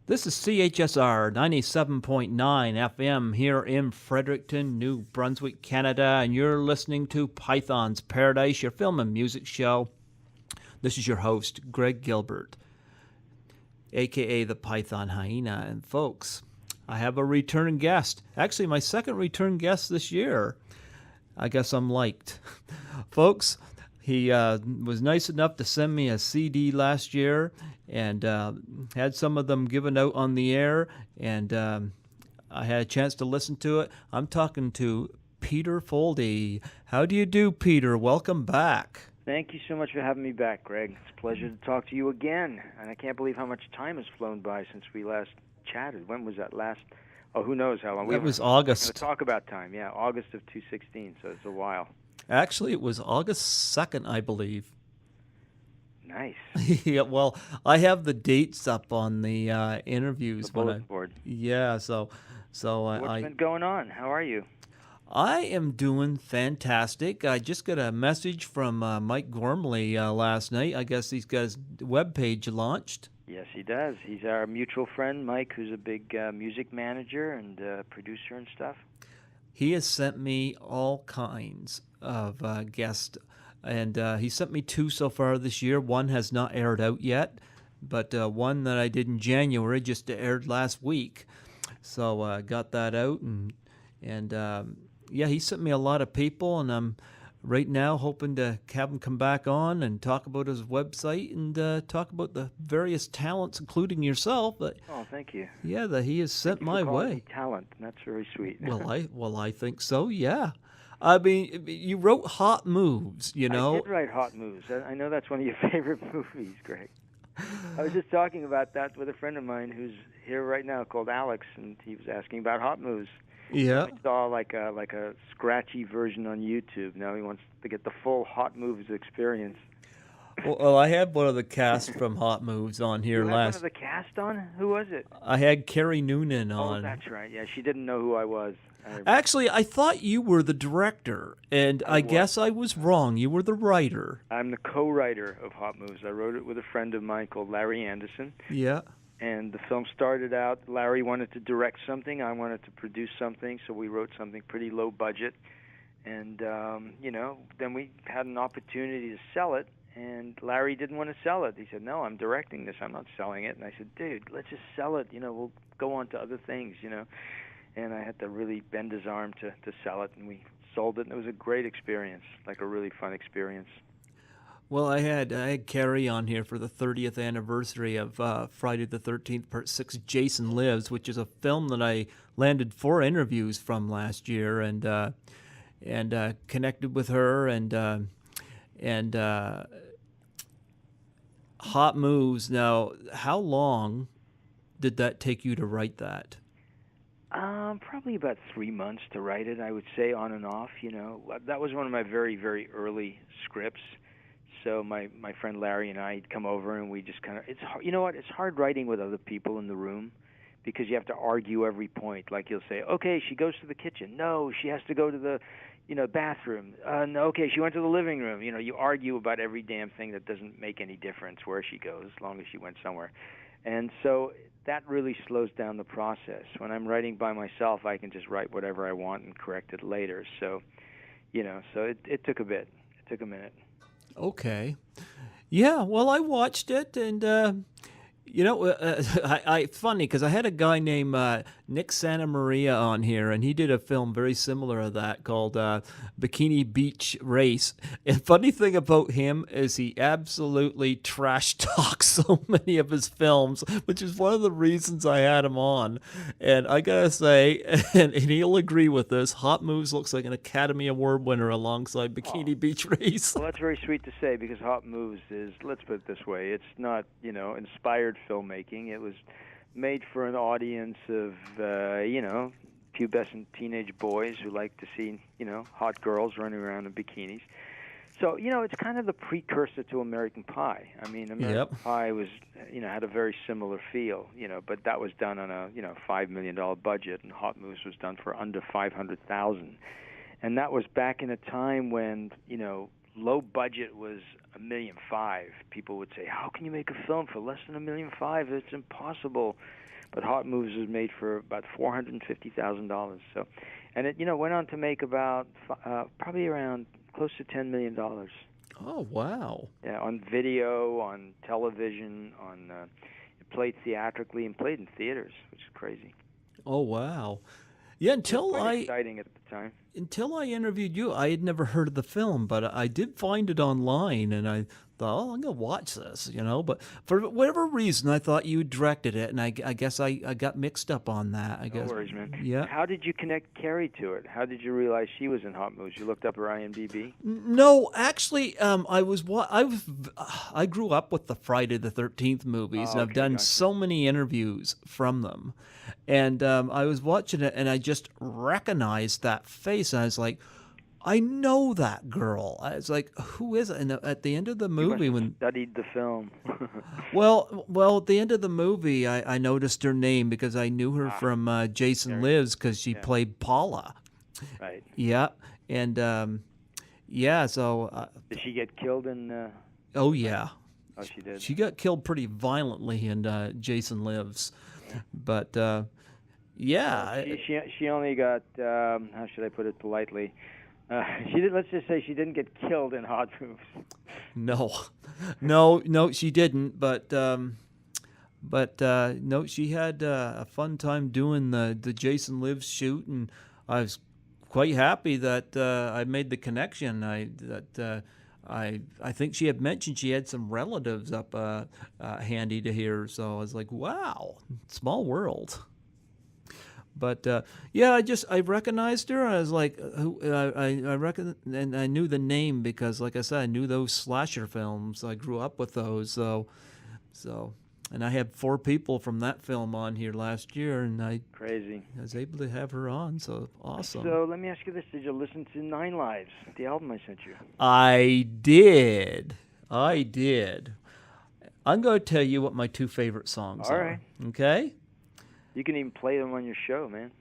This is CHSR 97.9 FM here in Fredericton, New Brunswick, Canada, and you're listening to Python's Paradise, your film and music show. This is your host, Greg Gilbert, aka the Python Hyena. And folks, I have a return guest. Actually, my second return guest this year. I guess I'm liked. Folks, he was nice enough to send me a CD last year and had some of them given out on the air, and I had a chance to listen to it. I'm talking to Peter Foldy. How do you do, Peter? Welcome back. Thank you so much for having me back, Greg. It's a pleasure to talk to you again. And I can't believe how much time has flown by since we last chatted. When was that last? Oh, who knows how long. It was August. Talk about time, yeah, August of 2016, so it's a while. Actually, it was August 2nd, I believe. Nice. Yeah, well, I have the dates up on the interviews. The bulletin board. Yeah, so What's been going on? How are you? I am doing fantastic. I just got a message from Mike Gormley last night. I guess he's got his webpage launched. Yes, he does. He's our mutual friend, Mike, who's a big music manager and producer and stuff. He has sent me all kinds of guests, and he sent me 2 so far this year. One has not aired out yet, but one that I did in January just aired last week. So I got that out, and yeah, he sent me a lot of people, and I'm right now hoping to have him come back on and talk about his website and talk about the various talents, including yourself. Oh, thank you. Yeah, that he has sent my way. Talent. That's very sweet. Well, I think so. Yeah. I mean, you wrote Hot Moves, you know. I did write Hot Moves. I know that's one of your favorite movies, Greg. I was just talking about that with a friend of mine who's here right now called Alex, and he was asking about Hot Moves. Yeah. He saw like a scratchy version on YouTube. Now he wants to get the full Hot Moves experience. Well, I had one of the cast from Hot Moves on here you had last. one of the cast on? Who was it? I had Carrie Noonan on. Oh, that's right. Yeah, she didn't know who I was. Actually, I thought you were the director, and I guess I was wrong. You were the writer. I'm the co-writer of Hot Moves. I wrote it with a friend of mine called Larry Anderson. Yeah. And the film started out, Larry wanted to direct something, I wanted to produce something, so we wrote something pretty low budget. And, then we had an opportunity to sell it, and Larry didn't want to sell it. He said, no, I'm directing this, I'm not selling it. And I said, dude, let's just sell it, we'll go on to other things, And I had to really bend his arm to sell it, and we sold it, and it was a great experience, like a really fun experience. Well, I had Carrie on here for the 30th anniversary of Friday the 13th, Part 6, Jason Lives, which is a film that I landed 4 interviews from last year, and connected with her, and Hot Moves. Now, how long did that take you to write that? Probably about 3 months to write it, I would say, on and off. That was one of my very, very early scripts. So my friend Larry and I'd come over, and we just kind of, it's hard writing with other people in the room because you have to argue every point. Like you'll say, okay, she goes to the kitchen. No, she has to go to the, bathroom. No, okay, she went to the living room. You argue about every damn thing that doesn't make any difference where she goes, as long as she went somewhere. And so that really slows down the process. When I'm writing by myself, I can just write whatever I want and correct it later. So, so it took a bit. It took a minute. Okay. Yeah, well, I watched it, and, funny, because I had a guy named Nick Santa Maria on here, and he did a film very similar to that called Bikini Beach Race. And funny thing about him is he absolutely trash talks so many of his films, which is one of the reasons I had him on. And I gotta say, and he'll agree with this, Hot Moves looks like an Academy Award winner alongside Bikini Beach Race. Well, that's very sweet to say, because Hot Moves is, let's put it this way, it's not, inspired filmmaking. It was made for an audience of, pubescent teenage boys who like to see, hot girls running around in bikinis. So, it's kind of the precursor to American Pie. I mean, American Pie was, had a very similar feel, but that was done on a, $5 million budget, and Hot Moves was done for under $500,000. And that was back in a time when, low budget was $1.5 million. People would say, "How can you make a film for less than $1.5 million? It's impossible." But Hot Moves was made for about $450,000. So, and it went on to make about probably around close to $10 million. Oh, wow. Yeah, on video, on television, it played theatrically and played in theaters, which is crazy. Oh, wow. Yeah, Exciting at the time. Until I interviewed you, I had never heard of the film, but I did find it online, and I thought, I'm going to watch this, But for whatever reason, I thought you directed it, and I guess I got mixed up on that. No worries, man. Yeah. How did you connect Carrie to it? How did you realize she was in Hot Moves? You looked up her IMDb? No, actually, I grew up with the Friday the 13th movies, and I've done so many interviews from them. And I was watching it, and I just recognized that face. And I was like, I know that girl. I was like, who is it? And at the end of the movie, when studied the film. well, at the end of the movie, I noticed her name because I knew her from Jason Lives, because she played Paula. Right. Yeah, and So did she get killed in? Oh yeah. Oh, she did. She got killed pretty violently in Jason Lives, but yeah. She only got how should I put it politely? She did. Let's just say she didn't get killed in Hot Moves. No, she didn't. But no, she had a fun time doing the Jason Lives shoot, and I was quite happy that I made the connection. I think she had mentioned she had some relatives up handy to here, so I was like, wow, small world. But I recognized her. I was like, and I knew the name because, like I said, I knew those slasher films. I grew up with those, so, and I had 4 people from that film on here last year, and I was able to have her on. So awesome. So let me ask you this: did you listen to 9 Lives, the album I sent you? I did. I'm going to tell you what my 2 favorite songs are. All right. Okay. You can even play them on your show, man.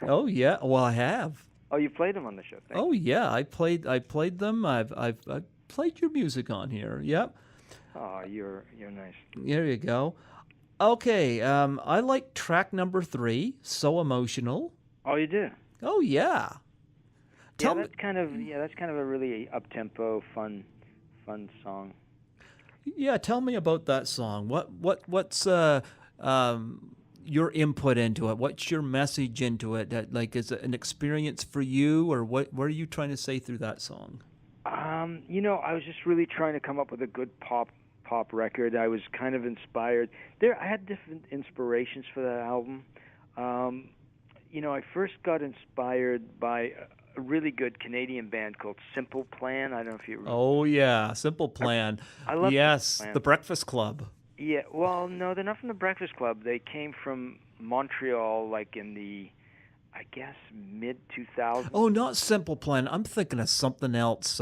Oh yeah, well I have. Oh, you played them on the show. Yeah, I played them. I've played your music on here. Yep. Oh, you're nice. There you go. Okay, I like track number 3, So Emotional. Oh, you do? Oh yeah. That's kind of a really up-tempo, fun song. Yeah, tell me about that song. What's your input into it? What's your message into it? Is it an experience for you, or what are you trying to say through that song? I was just really trying to come up with a good pop record. I was kind of inspired. I had different inspirations for that album. I first got inspired by a really good Canadian band called Simple Plan. I don't know if you remember. Oh yeah, Simple Plan. I love Yes, Simple Plan. The Breakfast Club. Yeah, well, no, they're not from the Breakfast Club. They came from Montreal, like in the, I guess, mid-2000s. Oh, not Simple Plan. I'm thinking of something else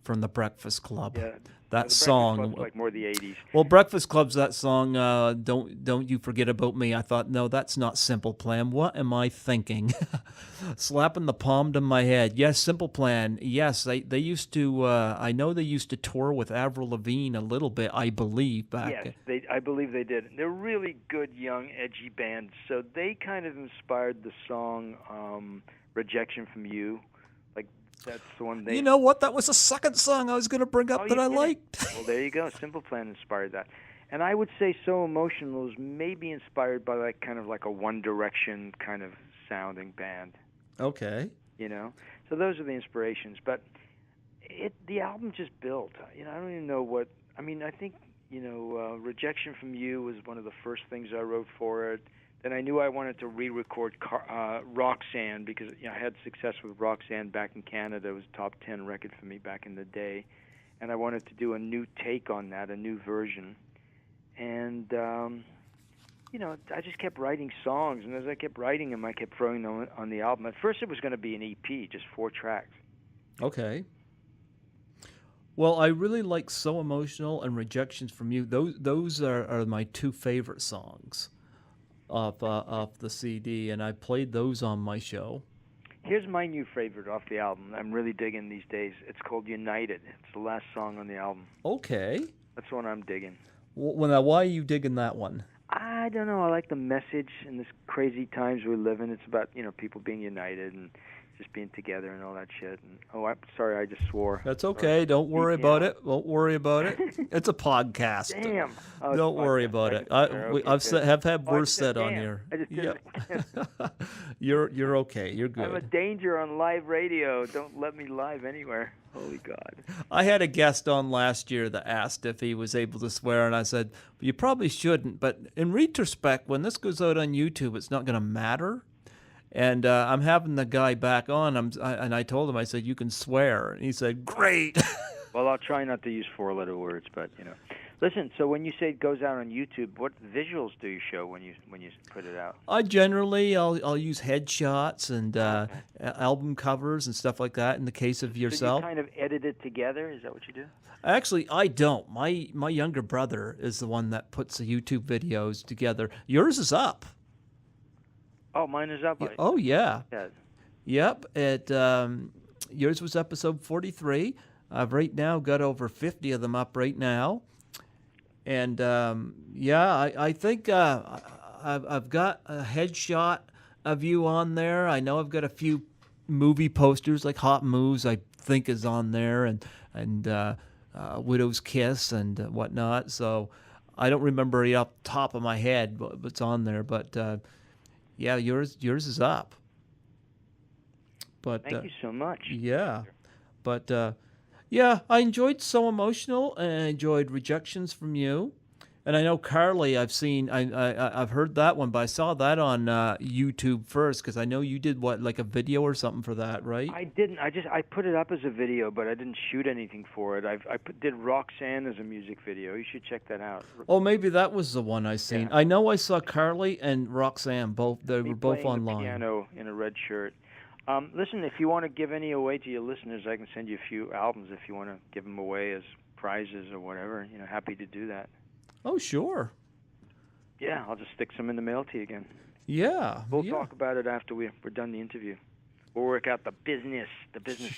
from the Breakfast Club. Yeah, that the song. Breakfast Club's like more the 80s. Well, Breakfast Club's that song, Don't You Forget About Me. I thought, no, that's not Simple Plan. What am I thinking? Slapping the palm to my head. Yes, Simple Plan. Yes, they used to, I know they used to tour with Avril Lavigne a little bit, I believe, back. Yes, I believe they did. They're really good, young, edgy bands. So they kind of inspired the song Rejection from You. That's the one they... You know what? That was the second song I was going to bring up that I liked. Well, there you go. Simple Plan inspired that. And I would say So Emotional is maybe inspired by kind of like a One Direction kind of sounding band. Okay. So those are the inspirations. But the album just built. I don't even know what... I mean, I think, Rejection from You was one of the first things I wrote for it. Then I knew I wanted to re-record Roxanne because I had success with Roxanne back in Canada. It was a top 10 record for me back in the day. And I wanted to do a new take on that, a new version. And, I just kept writing songs. And as I kept writing them, I kept throwing them on the album. At first it was going to be an EP, just 4 tracks. Okay. Well, I really like So Emotional and Rejections from You. Those are my 2 favorite songs off the CD, and I played those on my show. Here's my new favorite off the album. I'm really digging these days. It's called United. It's the last song on the album. Okay. That's the one I'm digging. Well, now, why are you digging that one? I don't know. I like the message in this crazy times we live in. It's about, people being united and just being together and all that shit. And I'm sorry, I just swore. That's okay. Don't worry about it. Don't worry about it. It's a podcast. Damn. Oh, Don't worry about it. Have had worse said on here. I just did it. You're okay. You're good. I'm a danger on live radio. Don't let me live anywhere. Holy God. I had a guest on last year that asked if he was able to swear, and I said, you probably shouldn't. But in retrospect, when this goes out on YouTube, it's not going to matter. And I'm having the guy back on, and I told him, I said, you can swear. And he said, great. Well, I'll try not to use four-letter words, but, Listen, so when you say it goes out on YouTube, what visuals do you show when you put it out? I'll use headshots and album covers and stuff like that in the case of yourself. So you kind of edit it together? Is that what you do? Actually, I don't. My younger brother is the one that puts the YouTube videos together. Yours is up. Oh, mine is up. Oh, yeah. Yeah. Yep. Yours was episode 43. I've right now got over 50 of them up right now. And, I think I've got a headshot of you on there. I know I've got a few movie posters like Hot Moves, I think, is on there, and Widow's Kiss and whatnot. So I don't remember it off the top of my head, but it's on there. But, yours is up. But thank you so much. Yeah. But, I enjoyed So Emotional, and I enjoyed Rejections from You. And I know Carly, I've heard that one, but I saw that on YouTube first, because I know you did, like a video or something for that, right? I didn't. I put it up as a video, but I didn't shoot anything for it. Did Roxanne as a music video. You should check that out. Oh, maybe that was the one I seen. Yeah. I know I saw Carly and Roxanne, both. They were both playing online. The piano in a red shirt. Listen, if you want to give any away to your listeners, I can send you a few albums if you want to give them away as prizes or whatever. Happy to do that. Oh, sure. Yeah, I'll just stick some in the mail to you again. Yeah. We'll talk about it after we're done the interview. We'll work out the business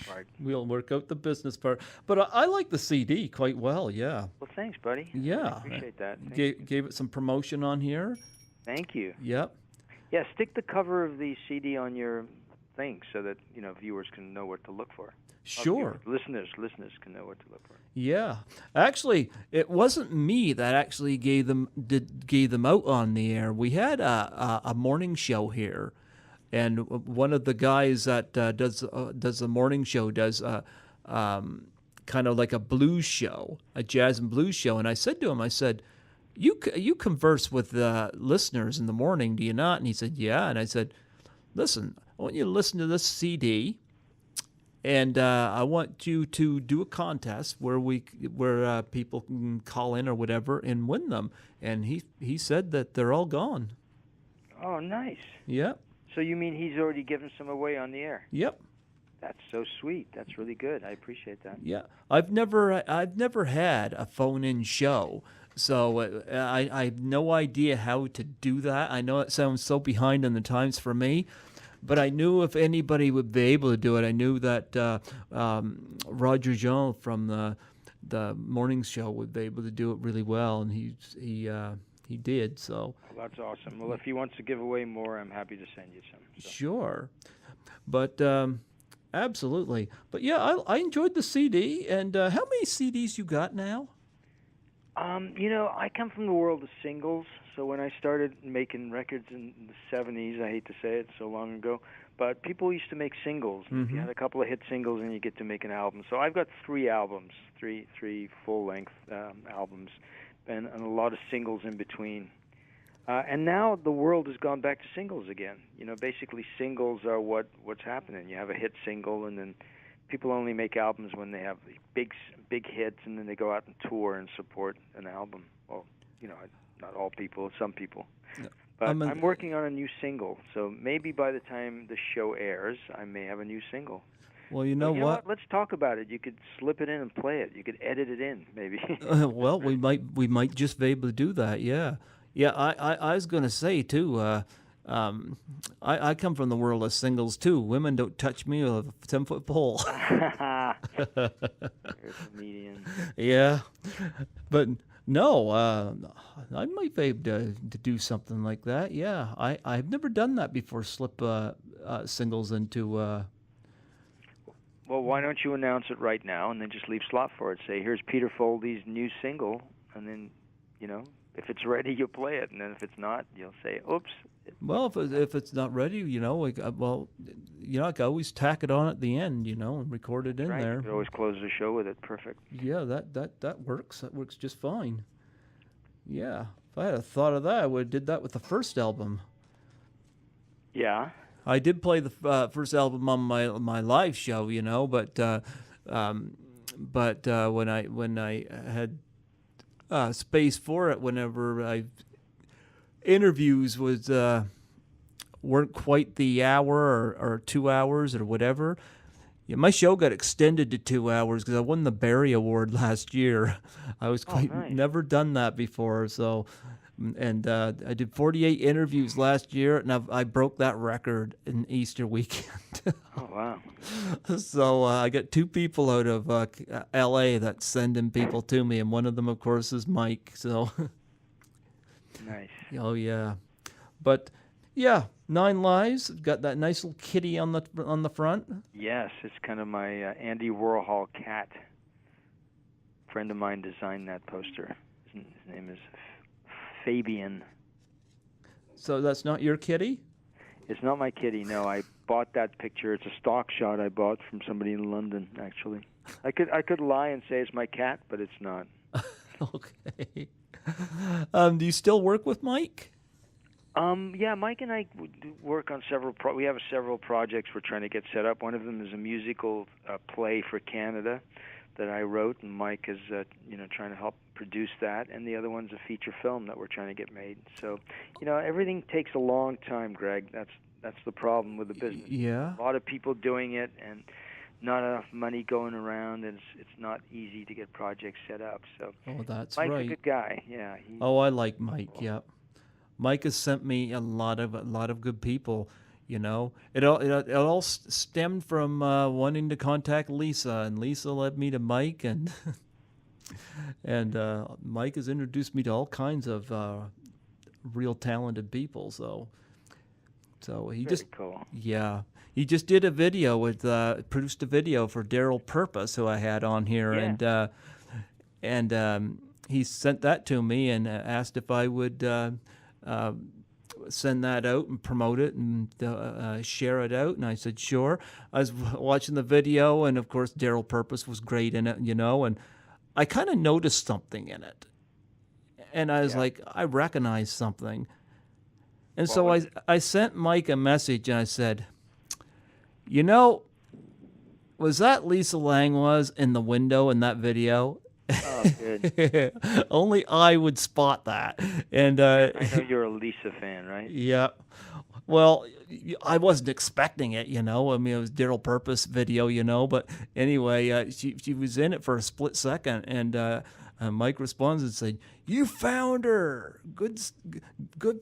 part. We'll work out the business part. But I like the CD quite well, yeah. Well, thanks, buddy. Yeah. I appreciate that. Gave it some promotion on here. Thank you. Yep. Yeah, stick the cover of the CD on your thing so that viewers can know what to look for. Sure. Listeners can know what to look for. Yeah. Actually, it wasn't me that actually gave them out on the air. We had a morning show here, and one of the guys that does the morning show does kind of like a blues show, a jazz and blues show. And I said to him, I said, you converse with listeners in the morning, do you not? And he said, yeah. And I said, listen, I want you to listen to this CD, and I want you to do a contest where people can call in or whatever and win them. And he said that they're all gone. Oh, nice. Yep. So you mean he's already given some away on the air? Yep. That's so sweet. That's really good. I appreciate that. Yeah. I've never had a phone-in show, so I have no idea how to do that. I know it sounds so behind in the times for me, but I knew if anybody would be able to do it. I knew that Roger Jean from the morning show would be able to do it really well, and he did. So well, that's awesome. Well, if he wants to give away more, I'm happy to send you some. So. Sure, but absolutely. But yeah, I enjoyed the CD. And how many CDs you got now? I come from the world of singles. So when I started making records in the 70s, I hate to say it, so long ago, but people used to make singles. Mm-hmm. If you had a couple of hit singles, and you get to make an album. So I've got three albums, three full-length albums, and a lot of singles in between. And now the world has gone back to singles again. Basically singles are what's happening. You have a hit single, and then people only make albums when they have big hits, and then they go out and tour and support an album. Well, not all people, some people. No. But I'm working on a new single, so maybe by the time the show airs, I may have a new single. Well, you know what? Let's talk about it. You could slip it in and play it. You could edit it in, maybe. Well, we might just be able to do that. Yeah. Yeah, I was going to say too. I come from the world of singles too. Women don't touch me with a 10-foot pole. You're a comedian. Yeah, but no, I might be able to do something like that. Yeah, I've never done that before. Slip singles into. Well, why don't you announce it right now and then just leave slot for it? Say, here's Peter Foldy's new single, and then, if it's ready, you'll play it, and then if it's not, you'll say, oops. Well, if it's not ready, I can always tack it on at the end, and record it in right. there. You could always close the show with it. Perfect. Yeah, that works. That works just fine. Yeah, if I had a thought of that, I would have did that with the first album. Yeah. I did play the first album on my live show, but when I had space for it, whenever interviews weren't quite the hour or 2 hours or whatever. Yeah, my show got extended to 2 hours because I won the Barry Award last year. I was nice. Never done that before, so. And I did 48 interviews last year, and I broke that record in Easter weekend. Oh, wow. So I got 2 people out of L.A. that's sending people to me, and one of them, of course, is Mike. So. Nice. Oh, yeah. But, yeah, 9 Lives. Got that nice little kitty on the front. Yes, it's kind of my Andy Warhol cat. A friend of mine designed that poster. His name is Fabian. So that's not your kitty? It's not my kitty, no. I bought that picture. It's a stock shot I bought from somebody in London, actually. I could lie and say it's my cat, but it's not. Okay. Do you still work with Mike? Yeah, Mike and I work on several. We have several projects we're trying to get set up. One of them is a musical play for Canada that I wrote, and Mike is trying to help produce that. And the other one's a feature film that we're trying to get made. So, everything takes a long time, Greg. That's the problem with the business. Yeah. A lot of people doing it, and not enough money going around, and it's not easy to get projects set up. So, that's Mike's right. a good guy. Yeah. I like Mike. Yeah. Mike has sent me a lot of good people. It all stemmed from wanting to contact Lisa, and Lisa led me to Mike, and and Mike has introduced me to all kinds of real talented people. So he Very just cool. Yeah. He just did a video produced a video for Daryl Purpose, who I had on here, Yeah. and he sent that to me and asked if I would send that out and promote it and share it out, and I said sure. I was watching the video, and of course Daryl Purpose was great in it, and I kind of noticed something in it, and I was like, I recognize something, and so I sent Mike a message and I said, was that Lisa Lang was in the window in that video? Oh, good. Only I would spot that. And I know you're a Lisa fan, right? Yeah. Well, I wasn't expecting it, I mean, it was Daryl Purpose video, but anyway, she was in it for a split second, and Mike responds and said, "You found her. Good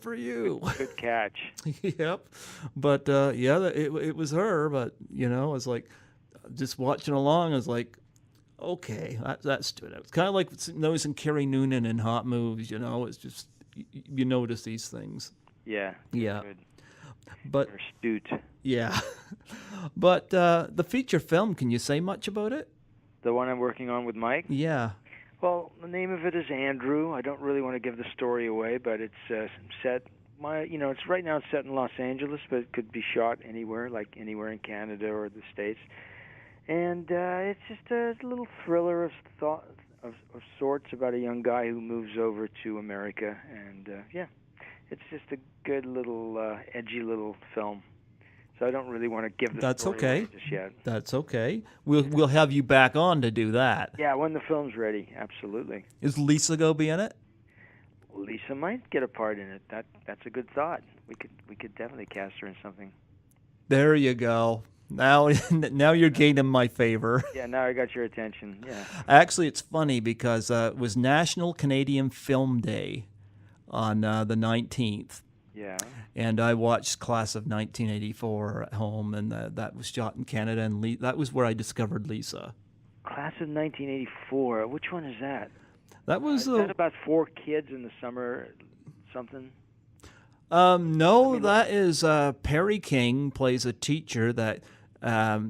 for you." Good catch. Yep. But it was her. But I was like, just watching along. I was like, okay, that stood out. It's kind of like noticing Carrie Noonan in Hot Moves. It's just you notice these things. Yeah. Yeah. Good. But you're astute. Yeah. But the feature film, can you say much about it? The one I'm working on with Mike? Yeah. Well, the name of it is Andrew. I don't really want to give the story away, but it's set. It's right now it's set in Los Angeles, but it could be shot anywhere, like anywhere in Canada or the States. And it's just a little thriller of sorts about a young guy who moves over to America, and it's just a good little edgy little film. So I don't really want to give the story away just yet. That's okay. We'll have you back on to do that. Yeah, when the film's ready, absolutely. Is Lisa go be in it? Lisa might get a part in it. That's a good thought. We could definitely cast her in something. There you go. Now you're gaining my favor. Yeah, now I got your attention. Yeah. Actually, it's funny because it was National Canadian Film Day on the 19th. Yeah. And I watched Class of 1984 at home, and that was shot in Canada, and that was where I discovered Lisa. Class of 1984. Which one is that? That was is that about 4 kids in the summer, something? no, that is Perry King plays a teacher that a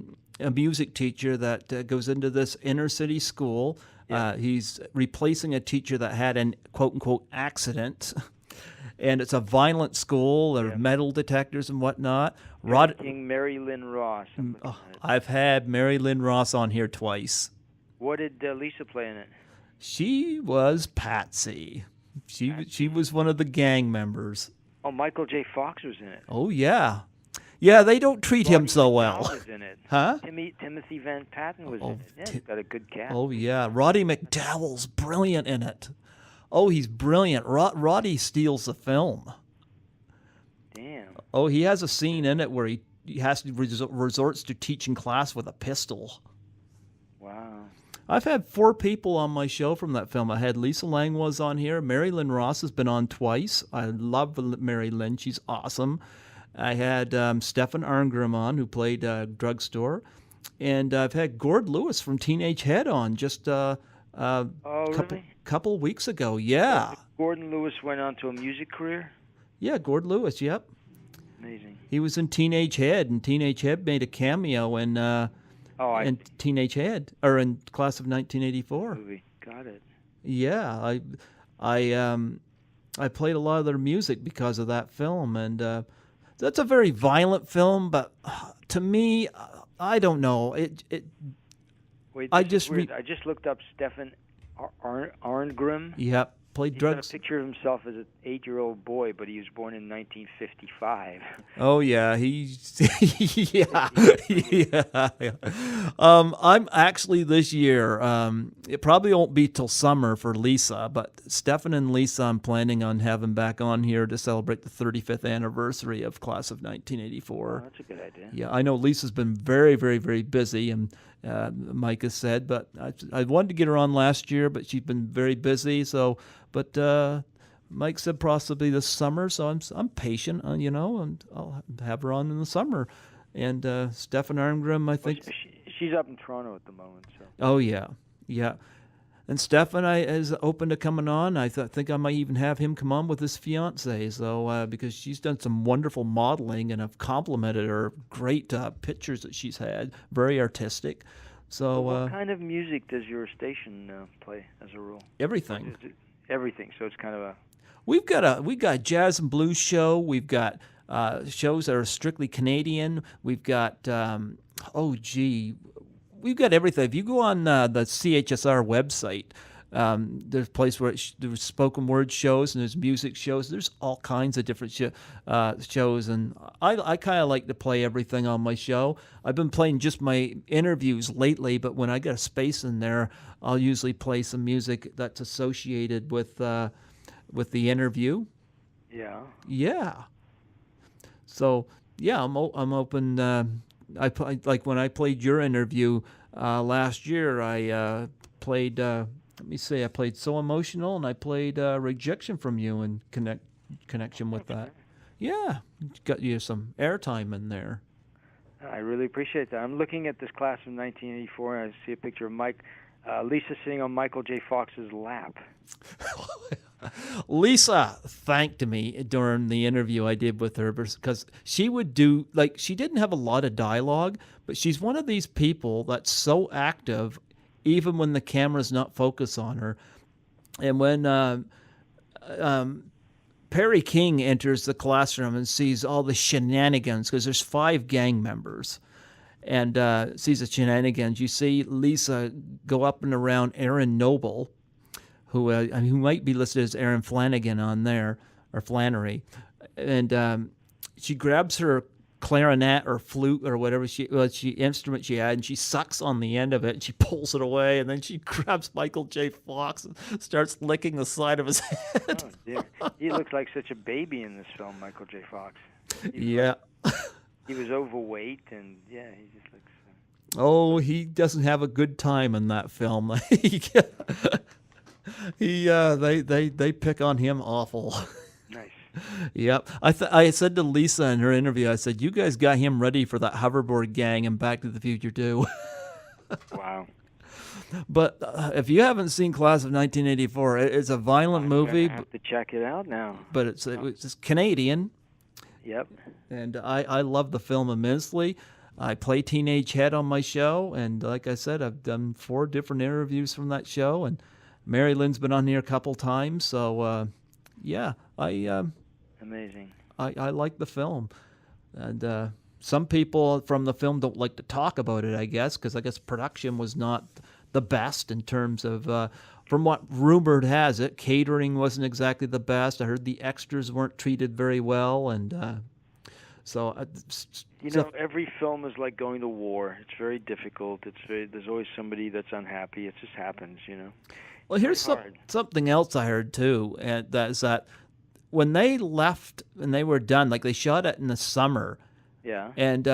music teacher that goes into this inner city school. Yeah. He's replacing a teacher that had an quote unquote accident. And it's a violent school. There are metal detectors and whatnot. King, Mary Lynn Ross. I've had Mary Lynn Ross on here twice. What did Lisa play in it? She was Patsy. She was one of the gang members. Oh, Michael J. Fox was in it. Oh, yeah. Yeah, they don't treat him so well. Was in it. Huh? Timothy Van Patten was in it. Yeah, he's got a good cast. Oh, yeah. Roddy McDowell's brilliant in it. Oh, he's brilliant. Roddy steals the film. Damn. Oh, he has a scene in it where he has to resorts to teaching class with a pistol. Wow. I've had 4 people on my show from that film. I had Lisa Langlois on here. Mary Lynn Ross has been on twice. I love Mary Lynn. She's awesome. I had Stefan Arngrim on, who played Drugstore. And I've had Gord Lewis from Teenage Head on just couple weeks ago. Yeah. Gordon Lewis went on to a music career? Yeah, Gord Lewis, yep. Amazing. He was in Teenage Head, and Teenage Head made a cameo in Teenage Head, or in Class of 1984. Movie. Got it. Yeah, I played a lot of their music because of that film, and that's a very violent film. But to me, I don't know. Wait, I just looked up Stefan Arngrim. Yep, played He's drugs. got a picture of himself as an 8-year-old boy, but he was born in 1955. Oh yeah, yeah. I'm actually this year. It probably won't be till summer for Lisa, but Stefan and Lisa, I'm planning on having back on here to celebrate the 35th anniversary of Class of 1984. Oh, that's a good idea. Yeah, I know Lisa's been very, very, very busy, and Mike has said, but I wanted to get her on last year, but she's been very busy. So, but Mike said possibly this summer, so I'm patient, and I'll have her on in the summer. And Stefan Arngrim, I think she's up in Toronto at the moment. So. Oh yeah. And Stefan is open to coming on. I think I might even have him come on with his fiance. So because she's done some wonderful modeling, and I've complimented her. Great pictures that she's had. Very artistic. So what kind of music does your station play as a rule? Everything. Everything. So it's kind of a. We've got a jazz and blues show. We've got shows that are strictly Canadian. We've got we've got everything. If you go on the CHSR website, there's a place where there's spoken word shows and there's music shows. There's all kinds of different shows, and I kind of like to play everything on my show. I've been playing just my interviews lately, but when I get a space in there, I'll usually play some music that's associated with the interview. Yeah. Yeah. So yeah, I'm open. Like when I played your interview last year, I played. I played So Emotional, and I played Rejection from You in connection with that. Yeah, got you some airtime in there. I really appreciate that. I'm looking at this Class of 1984, and I see a picture of Lisa sitting on Michael J. Fox's lap. Lisa thanked me during the interview I did with her because she would she didn't have a lot of dialogue, but she's one of these people that's so active even when the camera's not focused on her. And when Perry King enters the classroom and sees all the shenanigans, because there's 5 gang members, and sees the shenanigans, you see Lisa go up and around Aaron Noble, who might be listed as Aaron Flanagan on there, or Flannery, and she grabs her clarinet or flute or whatever instrument she had, and she sucks on the end of it, and she pulls it away, and then she grabs Michael J. Fox and starts licking the side of his head. Oh dear, he looks like such a baby in this film, Michael J. Fox. He was overweight, and he just looks. Oh, he doesn't have a good time in that film. They pick on him awful. Nice. Yep. I said to Lisa in her interview, I said, you guys got him ready for that hoverboard gang in Back to the Future too. Wow. But if you haven't seen Class of 1984, it's a violent I'm movie, gonna have to check it out now. but it's Canadian, Yep. and I love the film immensely. I play Teenage Head on my show, and like I said, I've done 4 different interviews from that show, and Mary Lynn's been on here a couple times, so yeah, Amazing. I like the film, and some people from the film don't like to talk about it, I guess, because I guess production was not the best in terms of, from what rumored has it, catering wasn't exactly the best. I heard the extras weren't treated very well, and so. Every film is like going to war. It's very difficult. There's always somebody that's unhappy. It just happens, Well, here's something else I heard too, and that when they left and they were done, like they shot it in the summer. Yeah. And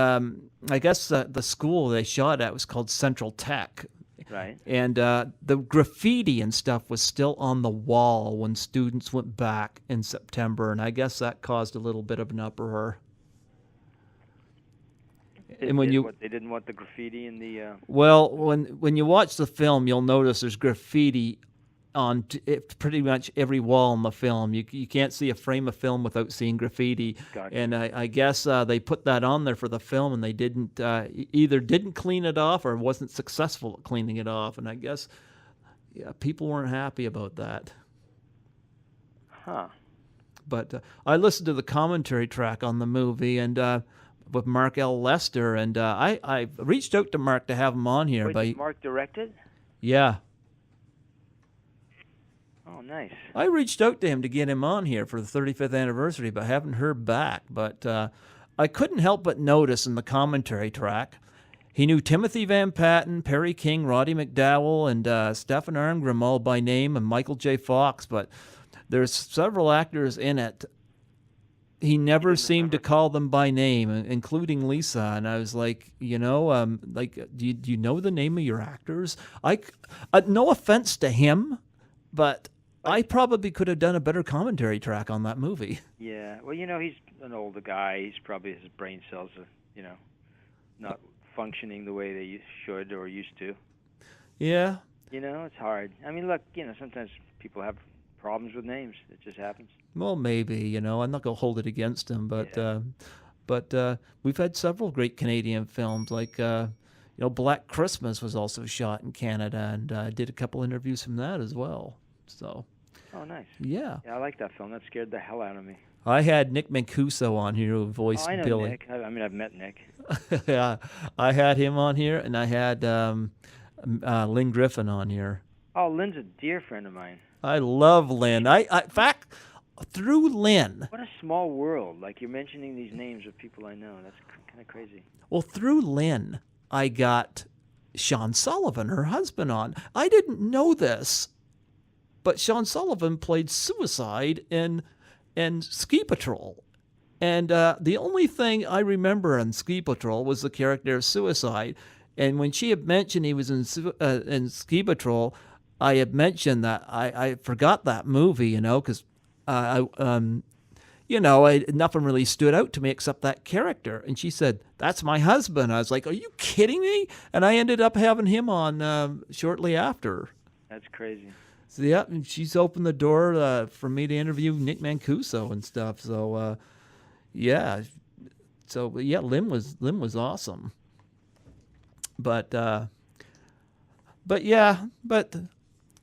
I guess the school they shot at was called Central Tech. Right. And the graffiti and stuff was still on the wall when students went back in September, and I guess that caused a little bit of an uproar. They didn't want the graffiti in the. Well, when you watch the film, you'll notice there's graffiti on pretty much every wall in the film. You can't see a frame of film without seeing graffiti. Gotcha. And I guess they put that on there for the film, and they either didn't clean it off or wasn't successful at cleaning it off. And I guess people weren't happy about that. Huh. But I listened to the commentary track on the movie and with Mark L. Lester, and I reached out to Mark to have him on here. Wait, did Mark direct it? Yeah. Oh, nice. I reached out to him to get him on here for the 35th anniversary, but haven't heard back. But I couldn't help but notice in the commentary track, he knew Timothy Van Patten, Perry King, Roddy McDowell, and Stephen Arngrim all by name, and Michael J. Fox. But there's several actors in it. He never seemed to call them by name, including Lisa. And I was like, do you know the name of your actors? No offense to him, but I probably could have done a better commentary track on that movie. Yeah. Well, he's an older guy. He's probably, his brain cells are, not functioning the way they should or used to. Yeah. It's hard. I mean, look, sometimes people have problems with names. It just happens. Well, maybe, I'm not going to hold it against him, but we've had several great Canadian films, like, Black Christmas was also shot in Canada, and I did a couple interviews from that as well. So. Oh, nice. Yeah. Yeah, I like that film. That scared the hell out of me. I had Nick Mancuso on here who voiced I know Billy. Nick. I've met Nick. Yeah, I had him on here, and I had Lynn Griffin on here. Oh, Lynn's a dear friend of mine. I love Lynn. In fact, through Lynn. What a small world. Like, you're mentioning these names of people I know. That's kind of crazy. Well, through Lynn, I got Sean Sullivan, her husband, on. I didn't know this, but Sean Sullivan played Suicide in Ski Patrol. And the only thing I remember in Ski Patrol was the character of Suicide. And when she had mentioned he was in Ski Patrol, I had mentioned that I forgot that movie, because nothing really stood out to me except that character. And she said, "That's my husband." I was like, "Are you kidding me?" And I ended up having him on shortly after. That's crazy. So, yeah, and she's opened the door for me to interview Nick Mancuso and stuff. So, yeah. So, yeah, Lynn was awesome. But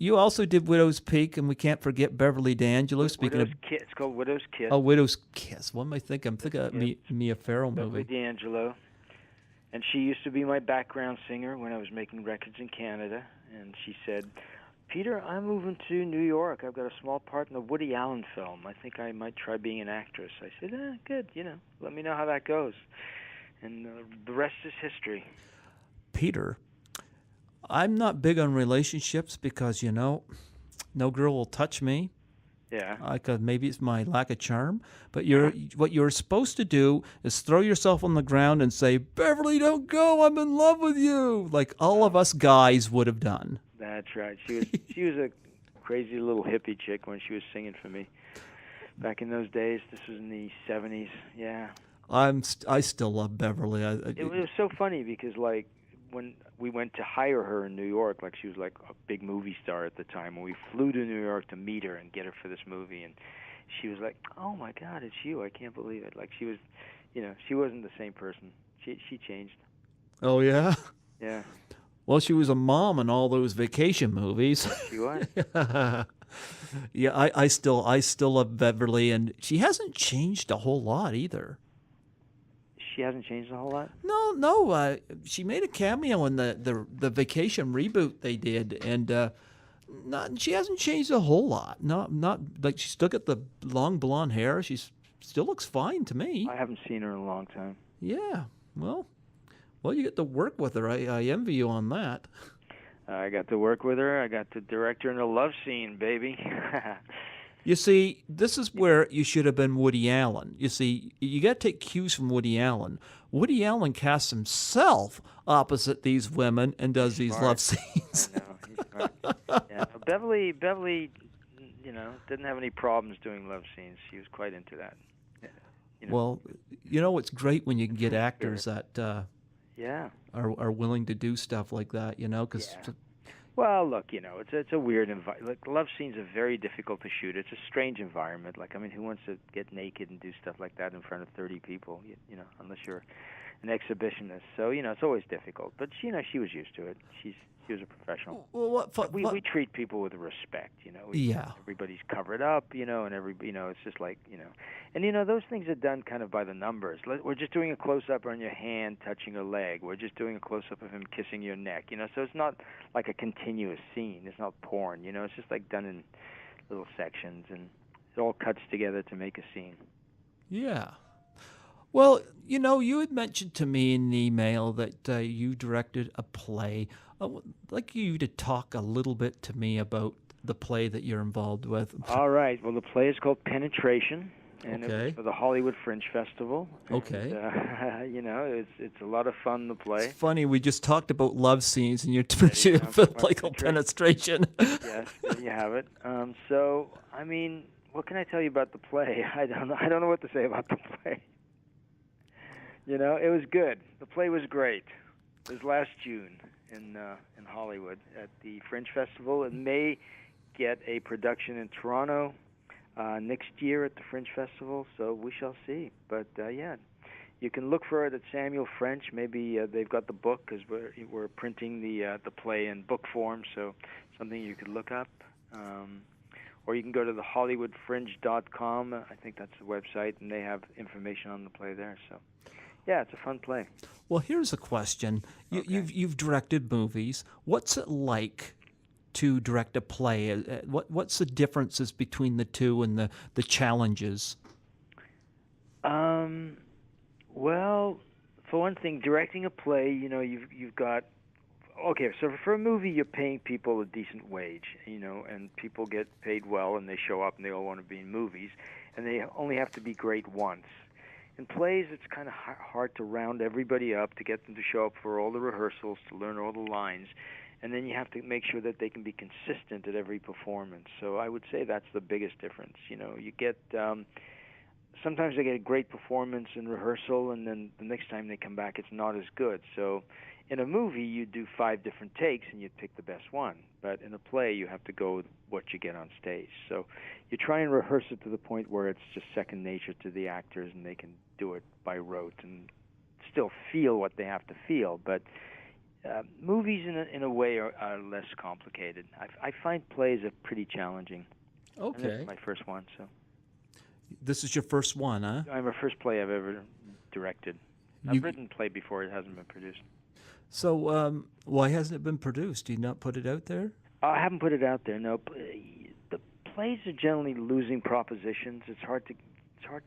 you also did Widow's Peak, and we can't forget Beverly D'Angelo. It's called Widow's Kiss. Oh, Widow's Kiss. What am I thinking? I'm thinking of Mia Farrow movie. Beverly D'Angelo. And she used to be my background singer when I was making records in Canada. And she said, "Peter, I'm moving to New York. I've got a small part in a Woody Allen film. I think I might try being an actress." I said, "Good, let me know how that goes." And the rest is history. Peter, I'm not big on relationships because, no girl will touch me. Yeah. Maybe it's my lack of charm. But what you're supposed to do is throw yourself on the ground and say, "Beverly, don't go. I'm in love with you," like all of us guys would have done. That's right. She was a crazy little hippie chick when she was singing for me. Back in those days, this was in the 70s. Yeah. I still love Beverly. It was so funny because, like, when we went to hire her in New York, like, she was like a big movie star at the time, and we flew to New York to meet her and get her for this movie, and she was like, "Oh my God, it's you! I can't believe it!" Like, she was, she wasn't the same person. She changed. Oh yeah. Yeah. Well, she was a mom in all those vacation movies. Yes, she was. Yeah, I still love Beverly, and she hasn't changed a whole lot either. She hasn't changed a whole lot. No, no. She made a cameo in the vacation reboot they did, and she hasn't changed a whole lot. Not like she's still got the long blonde hair. She's still looks fine to me. I haven't seen her in a long time. Yeah. Well, you get to work with her. I envy you on that. I got to work with her. I got to direct her in a love scene, baby. You see, this is where you should have been Woody Allen. You see, you got to take cues from Woody Allen. Woody Allen casts himself opposite these women and does these Smart. love scenes. I know, he's smart. Yeah, Beverly, didn't have any problems doing love scenes. She was quite into that. Well, it's great when you can get actors that Yeah. are willing to do stuff like that, because Yeah. Well, look, it's a weird environment. Like, love scenes are very difficult to shoot. It's a strange environment. Like, I mean, who wants to get naked and do stuff like that in front of 30 people? Unless you're an exhibitionist. So it's always difficult. But she was used to it. She was a professional. Well, We treat people with respect. Yeah. Everybody's covered up. And it's just like and those things are done kind of by the numbers. We're just doing a close up on your hand touching a leg. We're just doing a close up of him kissing your neck. So it's not like a continuous scene. It's not porn. It's just like done in little sections, and it all cuts together to make a scene. Yeah. Well, you had mentioned to me in the email that you directed a play. I'd like you to talk a little bit to me about the play that you're involved with. All right. Well, the play is called Penetration, and it Okay. was for the Hollywood Fringe Festival. Okay. And, it's a lot of fun to play. It's funny, we just talked about love scenes, and you're you mentioning go. a play called Penetration. Yes, there you have it. So, I mean, what can I tell you about the play? I don't know what to say about the play. It was good. The play was great. It was last June in Hollywood at the Fringe Festival. It may get a production in Toronto next year at the Fringe Festival, so we shall see. But yeah, you can look for it at Samuel French. Maybe they've got the book, because we're printing the play in book form, so something you could look up. Or you can go to the HollywoodFringe.com. I think that's the website, and they have information on the play there. So, yeah, it's a fun play. Well, here's a question. Okay. You've directed movies. What's it like to direct a play? What's the differences between the two and the challenges? Well, for one thing, directing a play, you've got. Okay, so for a movie, you're paying people a decent wage, and people get paid well, and they show up, and they all want to be in movies, and they only have to be great once. In plays, it's kind of hard to round everybody up, to get them to show up for all the rehearsals, to learn all the lines, and then you have to make sure that they can be consistent at every performance. So I would say that's the biggest difference. You get sometimes they get a great performance in rehearsal, and then the next time they come back, it's not as good. So in a movie, you do 5 different takes, and you'd pick the best one. But in a play, you have to go with what you get on stage. So you try and rehearse it to the point where it's just second nature to the actors, and they can do it by rote and still feel what they have to feel. But movies, in a way, are less complicated. I find plays are pretty challenging. Okay. And this is my first one, so. This is your first one, huh? I'm the first play I've ever directed. I've written a play before. It hasn't been produced. So why hasn't it been produced? Do you not put it out there? I haven't put it out there. No, the plays are generally losing propositions. It's hard to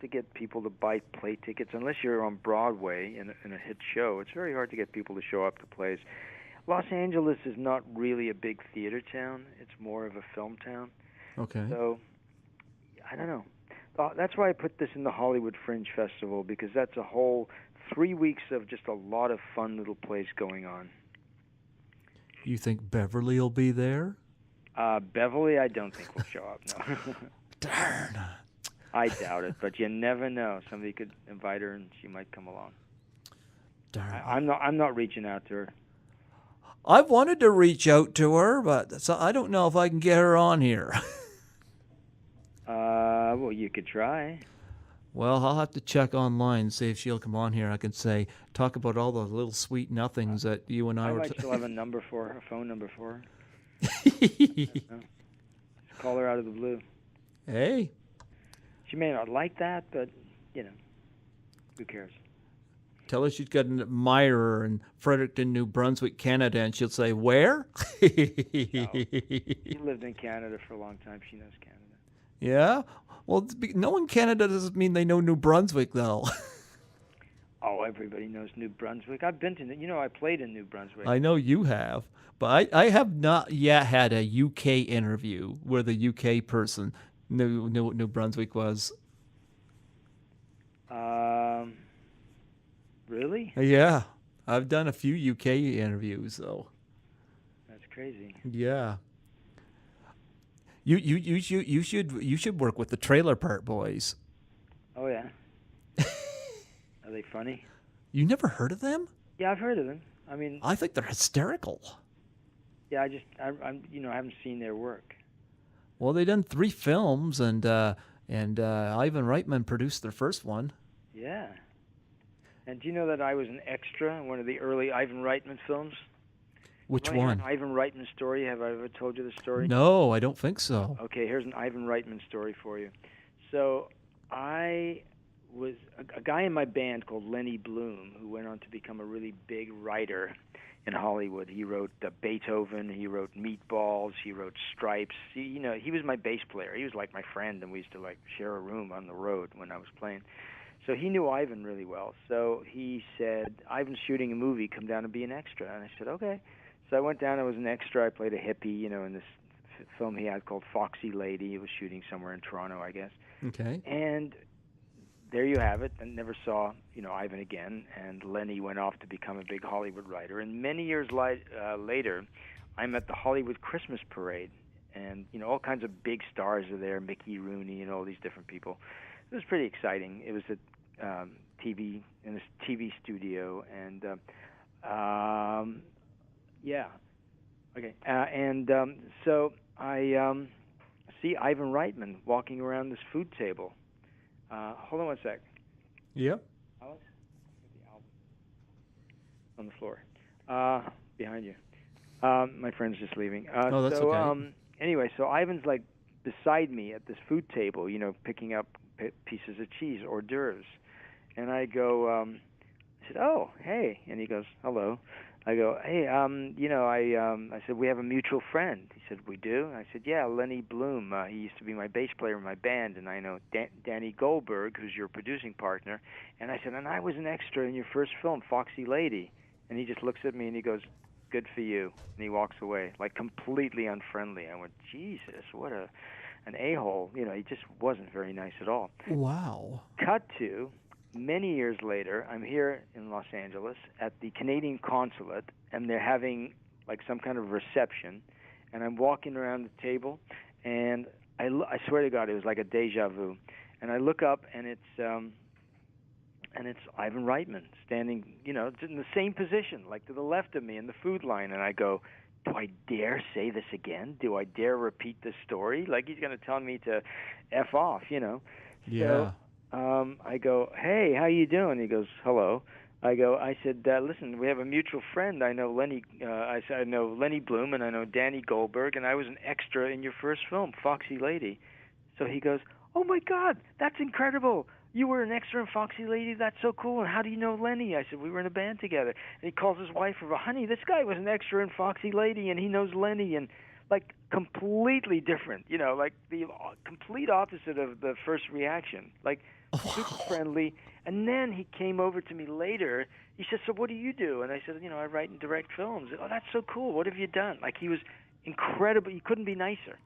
get people to buy play tickets unless you're on Broadway in a hit show. It's very hard to get people to show up to plays. Los Angeles is not really a big theater town. It's more of a film town. Okay. So I don't know. That's why I put this in the Hollywood Fringe Festival, because that's a whole 3 weeks of just a lot of fun little plays going on. You think Beverly will be there? Beverly, I don't think will show up, no. Darn. I doubt it, but you never know. Somebody could invite her, and she might come along. Darn. I'm not reaching out to her. I've wanted to reach out to her, but I don't know if I can get her on here. Well, you could try. Well, I'll have to check online, see if she'll come on here. I can say, talk about all the little sweet nothings that you and I were. might still have a number for her, a phone number for her. Just call her out of the blue. Hey. She may not like that, but who cares? Tell her she's got an admirer in Fredericton, New Brunswick, Canada, and she'll say, where? No. She lived in Canada for a long time. She knows Canada. Yeah? Well, knowing Canada doesn't mean they know New Brunswick, though. Oh, everybody knows New Brunswick. I've been to, I played in New Brunswick. I know you have, but I have not yet had a UK interview where the UK person knew what New Brunswick was. Really? Yeah, I've done a few UK interviews, though. That's crazy. Yeah. You should work with the Trailer Park Boys. Oh yeah. Are they funny? You never heard of them? Yeah, I've heard of them. I mean, I think they're hysterical. Yeah, I haven't seen their work. Well, they done 3 films, and Ivan Reitman produced their first one. Yeah. And do you know that I was an extra in one of the early Ivan Reitman films? Which one? An Ivan Reitman story. Have I ever told you the story? No, I don't think so. Okay, here's an Ivan Reitman story for you. So I was a guy in my band called Lenny Bloom, who went on to become a really big writer in Hollywood. He wrote Beethoven, he wrote Meatballs, he wrote Stripes. He was my bass player. He was like my friend, and we used to share a room on the road when I was playing. So he knew Ivan really well. So he said, Ivan's shooting a movie, come down and be an extra. And I said, okay. So I went down, I was an extra. I played a hippie, in this film he had called Foxy Lady. He was shooting somewhere in Toronto, I guess. Okay. And there you have it. I never saw, Ivan again. And Lenny went off to become a big Hollywood writer. And many years later, I'm at the Hollywood Christmas Parade. And, all kinds of big stars are there, Mickey Rooney and all these different people. It was pretty exciting. It was in this TV studio, and yeah, okay. So I see Ivan Reitman walking around this food table. Hold on one sec. Yep. Alex, the album on the floor behind you. My friend's just leaving. That's okay. Anyway, so Ivan's beside me at this food table, picking up pieces of cheese, hors d'oeuvres. And I go, I said, oh, hey. And he goes, hello. I go, hey, I said, we have a mutual friend. He said, we do? I said, yeah, Lenny Bloom. He used to be my bass player in my band, and I know Danny Goldberg, who's your producing partner. And I said, and I was an extra in your first film, Foxy Lady. And he just looks at me and he goes, good for you. And he walks away, completely unfriendly. I went, Jesus, what an a-hole. He just wasn't very nice at all. Wow. Cut to many years later, I'm here in Los Angeles at the Canadian consulate, and they're having some kind of reception, and I'm walking around the table, and I swear to God, it was like a deja vu, and I look up, and it's Ivan Reitman standing, in the same position, to the left of me in the food line, and I go, do I dare say this again? Do I dare repeat this story? He's going to tell me to F off, Yeah. So, I go, hey, how you doing? He goes, hello. I said, listen, we have a mutual friend. I know Lenny. I said, I know Lenny Bloom, and I know Danny Goldberg, and I was an extra in your first film, Foxy Lady. So he goes, oh my God, that's incredible. You were an extra in Foxy Lady. That's so cool. And how do you know Lenny? I said, we were in a band together. And he calls his wife over, honey, this guy was an extra in Foxy Lady, and he knows Lenny, and completely different. The complete opposite of the first reaction. Super friendly. And then he came over to me later. He said, so what do you do? And I said, I write and direct films. Oh, that's so cool. What have you done? He was incredible. He couldn't be nicer.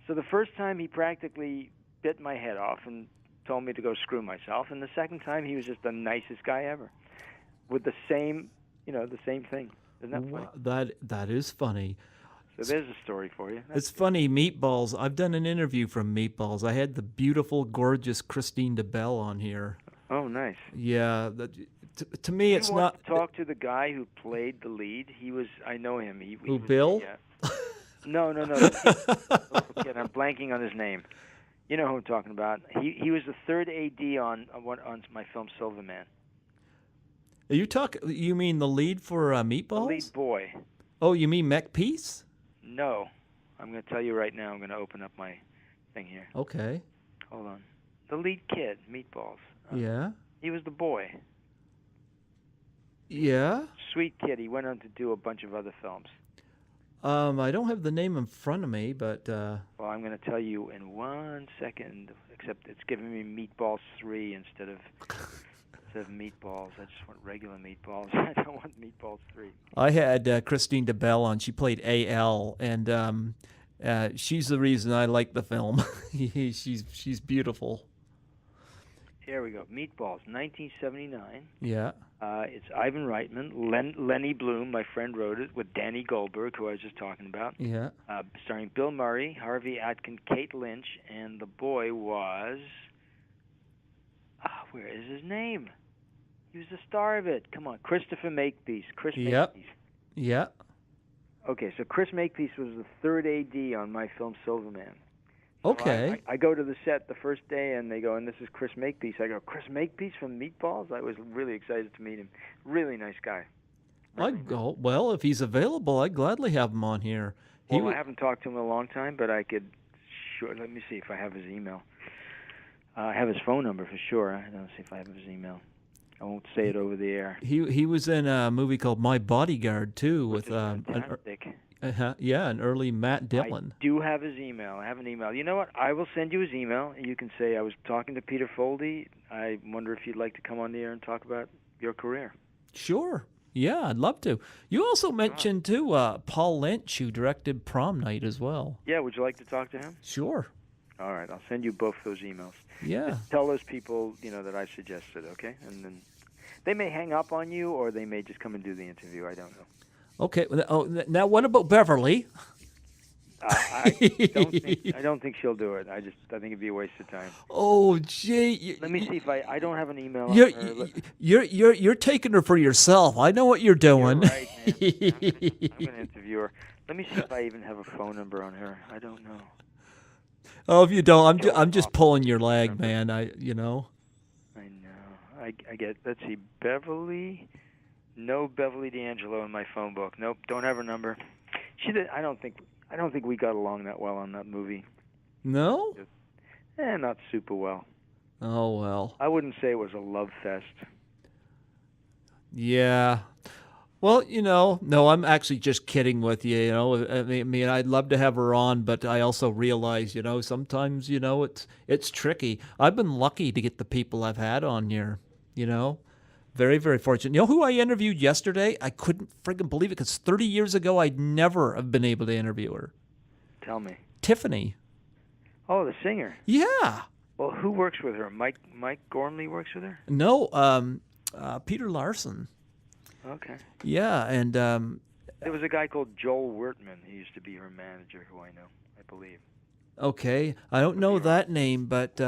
So the first time he practically bit my head off and told me to go screw myself. And the second time he was just the nicest guy ever with the same thing. Isn't that funny? That is funny. So there's a story for you. It's funny, Meatballs. I've done an interview from Meatballs. I had the beautiful, gorgeous Christine DeBelle on here. Oh, nice. Yeah, to me, it's You want not. to talk to the guy who played the lead? I know him. He Who, was Bill? No. Kid, I'm blanking on his name. You know who I'm talking about. He was the third AD on my film Silverman. You mean the lead for Meatballs? The lead boy. Oh, you mean Macpiece? No. I'm going to tell you right now. I'm going to open up my thing here. Okay. Hold on. The lead kid, Meatballs. Yeah. He was the boy. Yeah. Sweet kid. He went on to do a bunch of other films. I don't have the name in front of me, but... Well, I'm going to tell you in 1 second, except it's giving me Meatballs 3 instead of Meatballs. I just want regular Meatballs. I don't want Meatballs 3. I had Christine DeBelle on. She played A.L., and she's the reason I like the film. She's beautiful. Here we go. Meatballs, 1979. Yeah. It's Ivan Reitman, Lenny Bloom, my friend wrote it, with Danny Goldberg, who I was just talking about. Yeah. Starring Bill Murray, Harvey Atkin, Kate Lynch, and the boy was... where is his name? He was the star of it. Come on, Christopher Makepeace. Chris Makepeace. Yeah. Okay, so Chris Makepeace was the third AD on my film Silverman. Okay. I go to the set the first day, and they go, and this is Chris Makepeace. I go, Chris Makepeace from Meatballs? I was really excited to meet him. Really nice guy. Well, if he's available, I'd gladly have him on here. I haven't talked to him in a long time, but I could... Sure, let me see if I have his email. I have his phone number for sure. I don't see if I have his email. I won't say it over the air. He was in a movie called My Bodyguard, too, with fantastic. an early Matt Dillon. I do have his email. I have an email. You know what? I will send you his email. You can say, I was talking to Peter Foldy. I wonder if you'd like to come on the air and talk about your career. Sure. Yeah, I'd love to. You also mentioned, too, Paul Lynch, who directed Prom Night as well. Yeah, would you like to talk to him? Sure. All right, I'll send you both those emails. Yeah. Just tell those people, that I suggested, okay? And then they may hang up on you, or they may just come and do the interview. I don't know. Okay. Now what about Beverly? I don't think she'll do it. I think it'd be a waste of time. Oh, gee. Let me see if I don't have an email. You're taking her for yourself. I know what you're doing. You're right, man. I'm gonna interview her. Let me see if I even have a phone number on her. I don't know. Oh, if you don't, I'm just pulling your leg, man. I know. I get. Let's see, Beverly. No Beverly D'Angelo in my phone book. Nope, don't have her number. She did. I don't think we got along that well on that movie. No? Not super well. Oh, well. I wouldn't say it was a love fest. Yeah. Well, no, I'm actually just kidding with you, I mean, I'd love to have her on, but I also realize, sometimes, it's tricky. I've been lucky to get the people I've had on here, Very, very fortunate. You know who I interviewed yesterday? I couldn't friggin' believe it, because 30 years ago, I'd never have been able to interview her. Tell me. Tiffany. Oh, the singer. Yeah. Well, who works with her? Mike Gormley works with her? No, Peter Larson. Okay. Yeah, and... there was a guy called Joel Wertman. He used to be her manager, who I know, I believe. Okay. I don't know that name, but...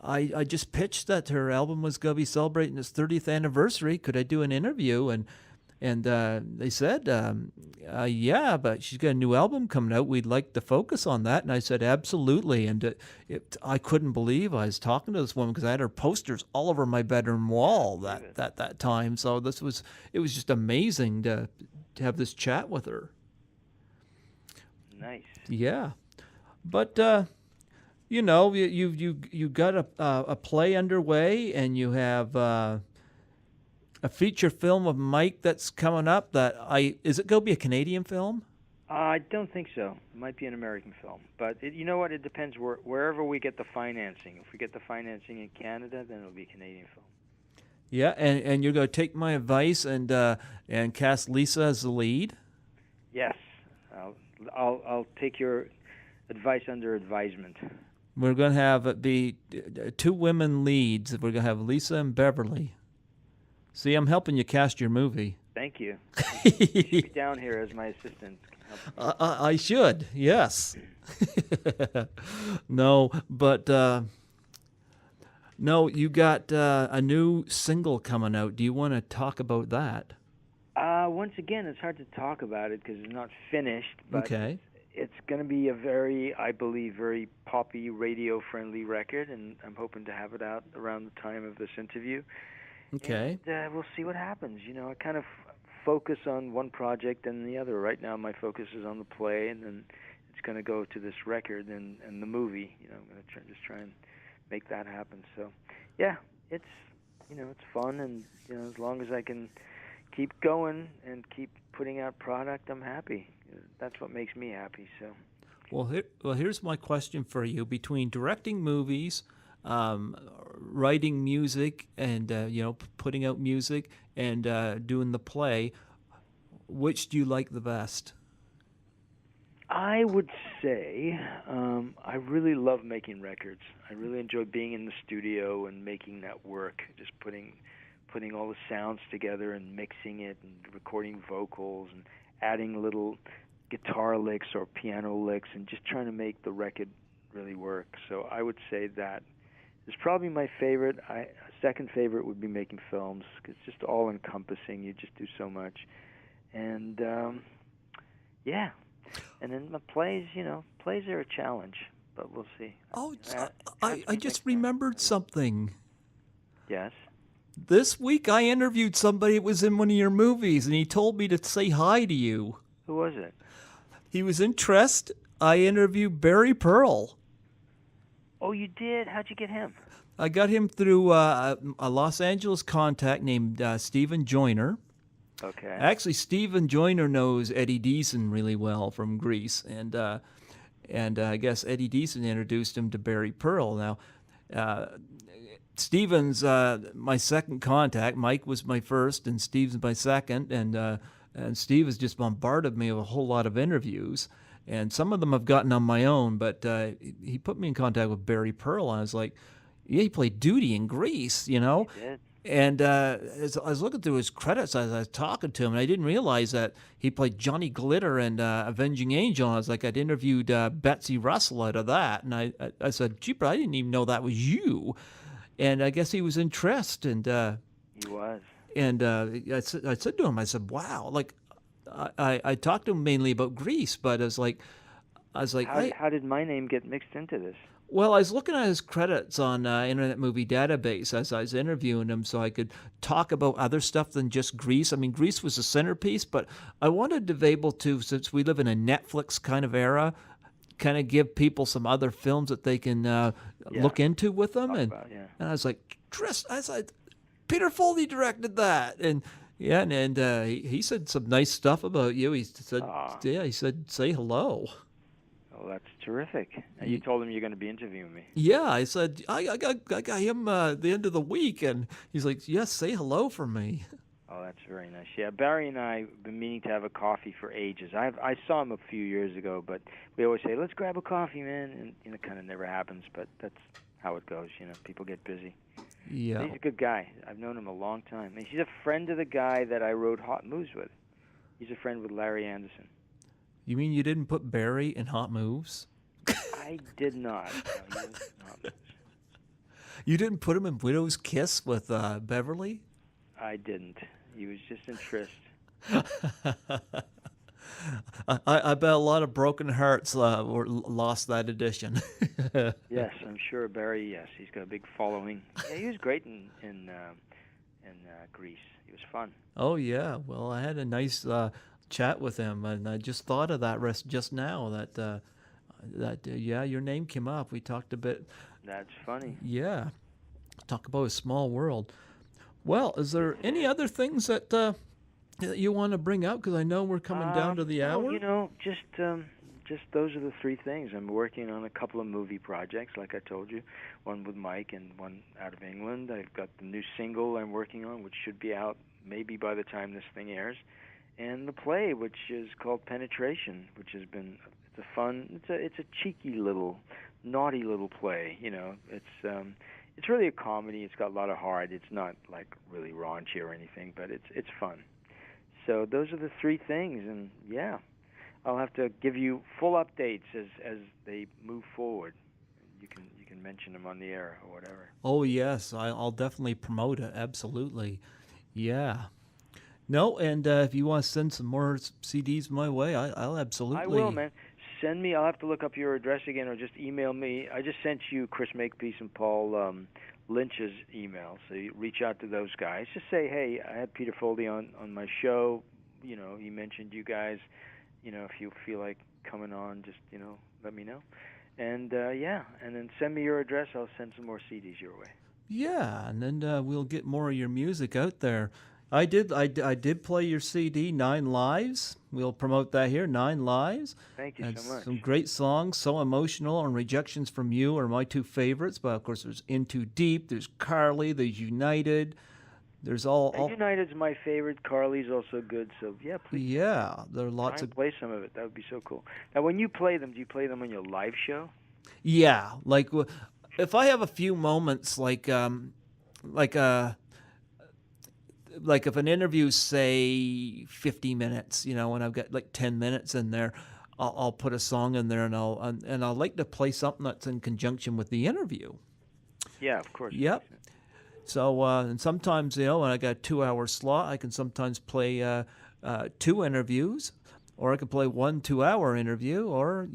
I just pitched that her album was going to be celebrating its 30th anniversary. Could I do an interview? And they said, yeah, but she's got a new album coming out. We'd like to focus on that. And I said, absolutely. And I couldn't believe I was talking to this woman because I had her posters all over my bedroom wall that time. So it was just amazing to have this chat with her. Nice. Yeah. But... you got a play underway, and you have a feature film of Mike that's coming up. Is it going to be a Canadian film? I don't think so. It might be an American film, but you know what? It depends wherever we get the financing. If we get the financing in Canada, then it'll be a Canadian film. Yeah, and you're going to take my advice and cast Lisa as the lead. Yes, I'll take your advice under advisement. We're going to have it be two women leads. We're going to have Lisa and Beverly. See, I'm helping you cast your movie. Thank you. You should be down here as my assistant. I should, yes. No, but no, you got a new single coming out. Do you want to talk about that? Once again, it's hard to talk about it because it's not finished, but Okay. it's going to be a very, I believe, very poppy, radio-friendly record, and I'm hoping to have it out around the time of this interview. Okay. And we'll see what happens. I kind of focus on one project and the other. Right now, my focus is on the play, and then it's going to go to this record and the movie. I'm going to just try and make that happen. So, yeah, it's it's fun, and as long as I can keep going and keep putting out product, I'm happy. That's what makes me happy. So. Well, here's my question for you: between directing movies, um, writing music, and putting out music, and doing the play, which do you like the best? I would say I really love making records. I really enjoy being in the studio and making that work, just putting all the sounds together and mixing it and recording vocals and adding little guitar licks or piano licks and just trying to make the record really work. So I would say that is probably my favorite. Second favorite would be making films because it's just all encompassing. You just do so much. And yeah. And then the plays, plays are a challenge, but we'll see. Oh, I just remembered something. Yes. This week I interviewed somebody that was in one of your movies, and he told me to say hi to you. Who was it? He was in Tryst. I interviewed Barry Pearl. Oh, you did? How'd you get him? I got him through a Los Angeles contact named Stephen Joyner. Okay. Actually, Stephen Joyner knows Eddie Deason really well from Grease, and I guess Eddie Deason introduced him to Barry Pearl. Now, Stephen's my second contact. Mike was my first, and Steve's my second, and Steve has just bombarded me with a whole lot of interviews, and some of them I've gotten on my own, but he put me in contact with Barry Pearl, and I was like, yeah, he played Duty in Grease, He did. And as I was looking through his credits as I was talking to him, and I didn't realize that he played Johnny Glitter and Avenging Angel. And I was like, I'd interviewed Betsy Russell out of that. And I said, gee, but I didn't even know that was you. And I guess he was in Tryst. And He was. And I said to him, I said, wow. Like, I talked to him mainly about Grease, but I was like, How did my name get mixed into this? well, I was looking at his credits on Internet Movie Database as I was interviewing him so I could talk about other stuff than just Grease. I mean, Grease was a centerpiece, but I wanted to be able to, since we live in a Netflix kind of era, kind of give people some other films that they can look into with them. And I was like, Tryst, I said, Peter Foldy directed that. And yeah, and he said some nice stuff about you. He said, he said, say hello. Oh, that's terrific. And you told him you're going to be interviewing me. Yeah, I said, I got him the end of the week, and he's like, yes, say hello for me. Oh, that's very nice. Yeah, Barry and I have been meaning to have a coffee for ages. I saw him a few years ago, but we always say, let's grab a coffee, man. And it kind of never happens, but that's how it goes. People get busy. Yeah. But he's a good guy. I've known him a long time. And he's a friend of the guy that I wrote Hot Moves with. He's a friend with Larry Anderson. You mean you didn't put Barry in Hot Moves? I did not. No, he was in Hot Moves. You didn't put him in Widow's Kiss with Beverly? I didn't. He was just in Tryst. I bet a lot of broken hearts lost that edition. Yes, I'm sure Barry. Yes, he's got a big following. Yeah, he was great in Grease. He was fun. Oh yeah. Well, I had a nice chat with him, and I just thought of that just now. That your name came up. We talked a bit. That's funny. Yeah, talk about a small world. Well, is there any other things that you want to bring up? Because I know we're coming down to the hour. Just those are the three things. I'm working on a couple of movie projects, like I told you, one with Mike and one out of England. I've got the new single I'm working on, which should be out maybe by the time this thing airs, and the play, which is called Penetration, which has been it's a cheeky little, naughty little play. It's really a comedy. It's got a lot of heart. It's not like really raunchy or anything, but it's fun. So those are the three things, and yeah, I'll have to give you full updates as they move forward. You can mention them on the air or whatever. Oh yes, I'll definitely promote it. Absolutely, yeah. No, and if you want to send some more CDs my way, I'll I will, absolutely. man. Send me. I'll have to look up your address again, or just email me. I just sent you Chris Makepeace and Paul Lynch's email, so you reach out to those guys. Just say, hey, I had Peter Foldy on my show. He mentioned you guys. If you feel like coming on, just let me know. And and then send me your address. I'll send some more CDs your way. Yeah, and then we'll get more of your music out there. I did play your CD, Nine Lives. We'll promote that here, Nine Lives. Thank you And so much. some great songs, So Emotional and Rejections from You are my two favorites. But of course, there's In Too Deep, there's Carly, there's United, there's all United's my favorite. Carly's also good. So yeah, please. yeah, there are Try lots and of play some of it. That would be so cool. Now, when you play them, do you play them on your live show? yeah. If I have a few moments, like like if an interview's say 50 minutes, and I've got like 10 minutes in there, I'll put a song in there, and I'll like to play something that's in conjunction with the interview. Yeah, of course. Yep. So and sometimes when I got a 2 hour slot, I can sometimes play two interviews, or I can play 1 2 hour interview, or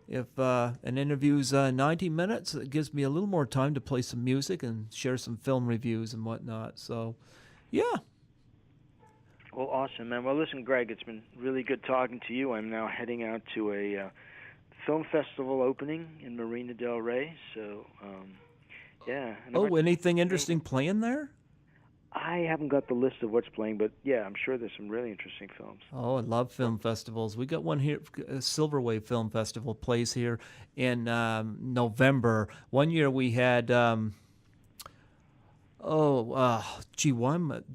if an interview's 90 minutes, it gives me a little more time to play some music and share some film reviews and whatnot. So, yeah. Well, awesome, man. Well, listen, Greg, it's been really good talking to you. I'm now heading out to a film festival opening in Marina Del Rey. So, yeah. And Oh, anything interesting playing there? I haven't got the list of what's playing, but yeah, I'm sure there's some really interesting films. Oh, I love film festivals. We got one here, Silver Wave Film Festival plays here in November. One year we had, Joe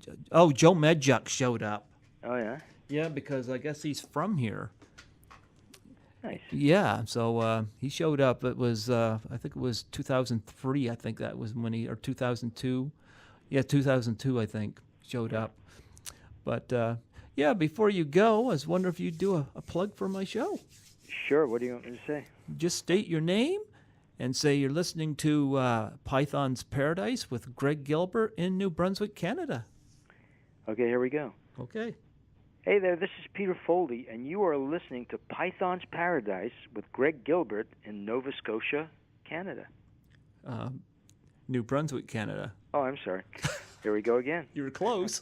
Medjuk showed up. Oh, yeah? Yeah, because I guess he's from here. Nice. Yeah, so he showed up. It was, I think it was 2003. I think that was or 2002. Yeah, 2002, I think, showed up. But, yeah, before you go, I was wondering if you'd do a plug for my show. Sure. What do you want me to say? Just state your name and say you're listening to Python's Paradise with Greg Gilbert in New Brunswick, Canada. Okay, here we go. Okay. Hey there, this is Peter Foldy, and you are listening to Python's Paradise with Greg Gilbert in Nova Scotia, Canada. New Brunswick, Canada. Oh, I'm sorry. Here we go again. You were close.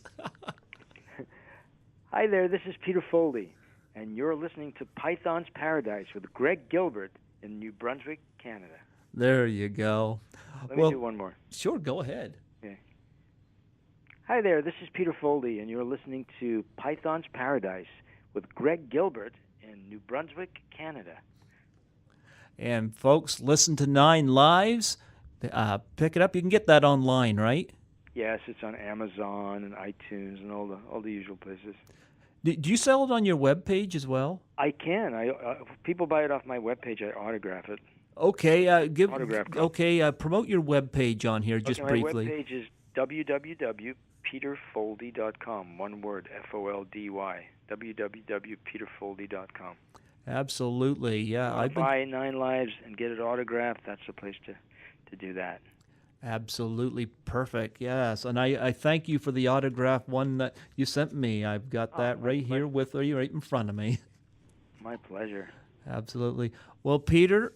Hi there, this is Peter Foldy, and you're listening to Python's Paradise with Greg Gilbert in New Brunswick, Canada. There you go. Let me do one more. Sure, go ahead. Okay. Hi there, this is Peter Foldy, and you're listening to Python's Paradise with Greg Gilbert in New Brunswick, Canada. And folks, listen to Nine Lives. Pick it up. You can get that online, right? Yes, it's on Amazon and iTunes and all the usual places. Do you sell it on your webpage as well? I can. If people buy it off my webpage, I autograph it. Okay, Autograph copy. promote your webpage on here just briefly. My webpage is www.peterfoldy.com. One word, Foldy. www.peterfoldy.com. Absolutely, yeah. Buy Nine Lives and get it autographed. That's the place to do that. Absolutely perfect, yes. And I thank you for the autograph one that you sent me. I've got that right here with you, right in front of me. My pleasure. Absolutely. Well, Peter,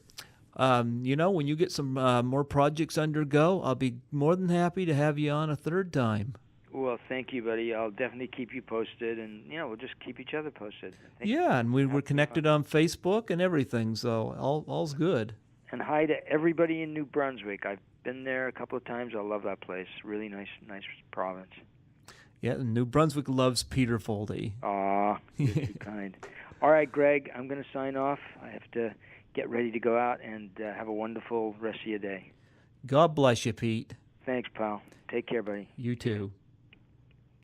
when you get some more projects undergo, I'll be more than happy to have you on a third time. Well, thank you, buddy. I'll definitely keep you posted, and we'll just keep each other posted. And we're connected on Facebook and everything, so all's good. And hi to everybody in New Brunswick. I've been there a couple of times. I love that place. Really nice province. Yeah, New Brunswick loves Peter Foldy. Aw, you're too kind. All right, Greg, I'm going to sign off. I have to get ready to go out, and have a wonderful rest of your day. God bless you, Pete. Thanks, pal. Take care, buddy. You too.